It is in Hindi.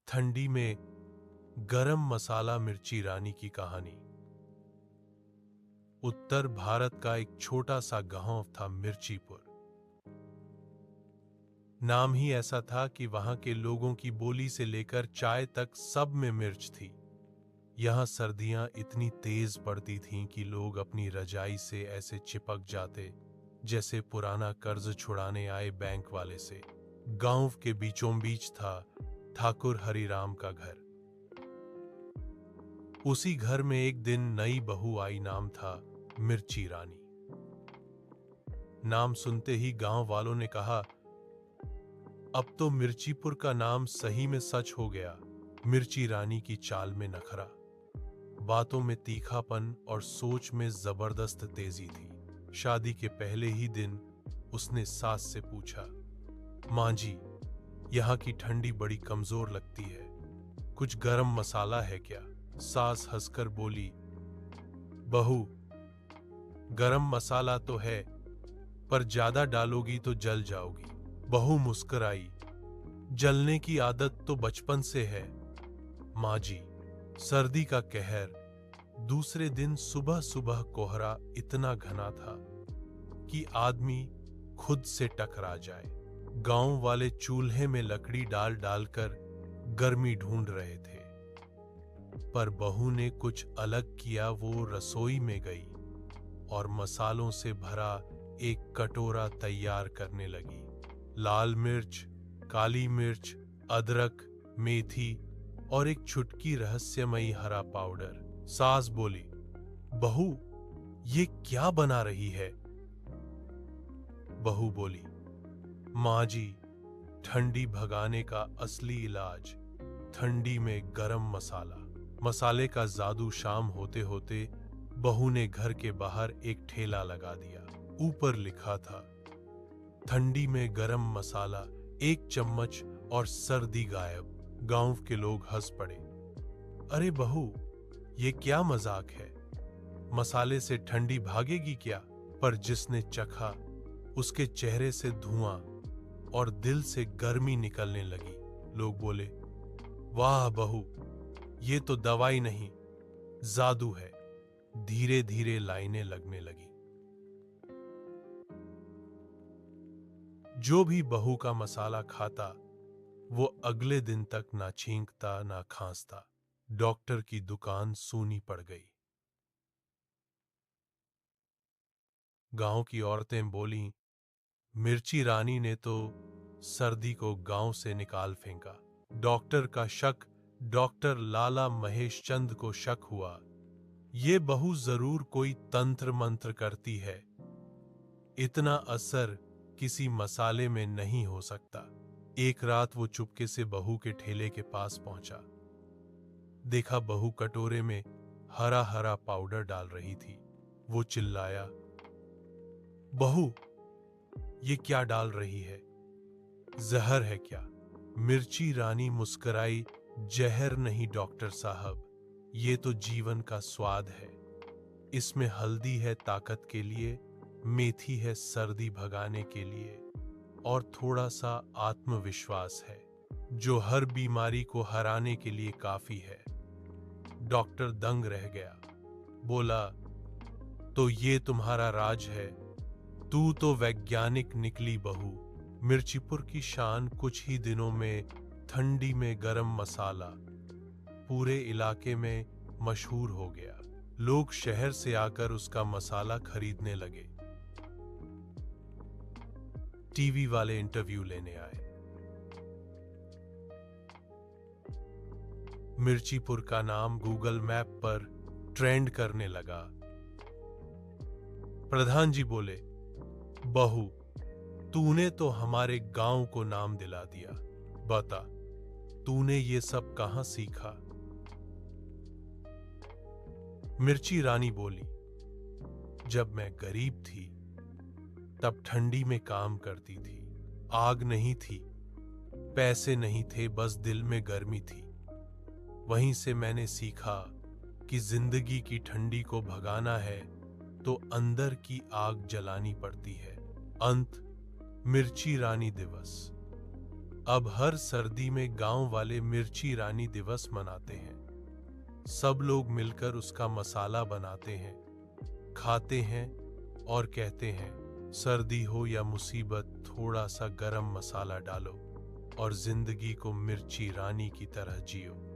ठंडी में गरम मसाला मिर्ची रानी की कहानी। उत्तर भारत का एक छोटा सा गांव था मिर्चीपुर। नाम ही ऐसा था कि वहां के लोगों की बोली से लेकर चाय तक सब में मिर्च थी। यहां सर्दियां इतनी तेज पड़ती थीं कि लोग अपनी रजाई से ऐसे चिपक जाते जैसे पुराना कर्ज छुड़ाने आए बैंक वाले से। गांव के बीचों बीच था ठाकुर हरिराम का घर। उसी घर में एक दिन नई बहू आई। नाम था मिर्ची रानी। नाम सुनते ही गांव वालों ने कहा, अब तो मिर्चीपुर का नाम सही में सच हो गया। मिर्ची रानी की चाल में नखरा, बातों में तीखापन और सोच में जबरदस्त तेजी थी। शादी के पहले ही दिन उसने सास से पूछा, मां जी, यहाँ की ठंडी बड़ी कमजोर लगती है, कुछ गरम मसाला है क्या? सास हंसकर बोली, बहू, गरम मसाला तो है, पर ज्यादा डालोगी तो जल जाओगी। बहू मुस्कुराई, जलने की आदत तो बचपन से है माँ जी। सर्दी का कहर। दूसरे दिन सुबह सुबह कोहरा इतना घना था कि आदमी खुद से टकरा जाए। गांव वाले चूल्हे में लकड़ी डाल डालकर गर्मी ढूंढ रहे थे, पर बहू ने कुछ अलग किया। वो रसोई में गई और मसालों से भरा एक कटोरा तैयार करने लगी। लाल मिर्च, काली मिर्च, अदरक, मेथी और एक चुटकी रहस्यमयी हरा पाउडर। सास बोली, बहू, ये क्या बना रही है? बहू बोली, माँ जी, ठंडी भगाने का असली इलाज, ठंडी में गरम मसाला। मसाले का जादू। शाम होते होते बहू ने घर के बाहर एक ठेला लगा दिया। ऊपर लिखा था, ठंडी में गरम मसाला, 1 चम्मच और सर्दी गायब। गांव के लोग हंस पड़े। अरे बहू, ये क्या मजाक है? मसाले से ठंडी भागेगी क्या? पर जिसने चखा उसके चेहरे से धुआं और दिल से गर्मी निकलने लगी। लोग बोले, वाह बहू, ये तो दवाई नहीं, जादू है। धीरे धीरे लाइनें लगने लगी। जो भी बहू का मसाला खाता, वो अगले दिन तक ना छींकता ना खांसता। डॉक्टर की दुकान सूनी पड़ गई। गांव की औरतें बोलीं, मिर्ची रानी ने तो सर्दी को गांव से निकाल फेंका। डॉक्टर का शक, डॉक्टर लाला महेश चंद को शक हुआ, ये बहू जरूर कोई तंत्र मंत्र करती है। इतना असर किसी मसाले में नहीं हो सकता। एक रात वो चुपके से बहू के ठेले के पास पहुंचा। देखा बहू कटोरे में हरा हरा पाउडर डाल रही थी। वो चिल्लाया, बहू, ये क्या डाल रही है? जहर है क्या? मिर्ची रानी मुस्कुराई, जहर नहीं डॉक्टर साहब, ये तो जीवन का स्वाद है। इसमें हल्दी है ताकत के लिए, मेथी है सर्दी भगाने के लिए, और थोड़ा सा आत्मविश्वास है जो हर बीमारी को हराने के लिए काफी है। डॉक्टर दंग रह गया। बोला, तो ये तुम्हारा राज है? तू तो वैज्ञानिक निकली बहू। मिर्चीपुर की शान कुछ ही दिनों में ठंडी में गरम मसाला पूरे इलाके में मशहूर हो गया। लोग शहर से आकर उसका मसाला खरीदने लगे। टीवी वाले इंटरव्यू लेने आए। मिर्चीपुर का नाम गूगल मैप पर ट्रेंड करने लगा। प्रधान जी बोले, बहू, तूने तो हमारे गांव को नाम दिला दिया। बता, तूने ये सब कहां सीखा? मिर्ची रानी बोली, जब मैं गरीब थी तब ठंडी में काम करती थी। आग नहीं थी, पैसे नहीं थे, बस दिल में गर्मी थी। वहीं से मैंने सीखा कि जिंदगी की ठंडी को भगाना है तो अंदर की आग जलानी पड़ती है। अंत, मिर्ची रानी दिवस। अब हर सर्दी में गांव वाले मिर्ची रानी दिवस मनाते हैं। सब लोग मिलकर उसका मसाला बनाते हैं, खाते हैं और कहते हैं, सर्दी हो या मुसीबत, थोड़ा सा गरम मसाला डालो और जिंदगी को मिर्ची रानी की तरह जियो।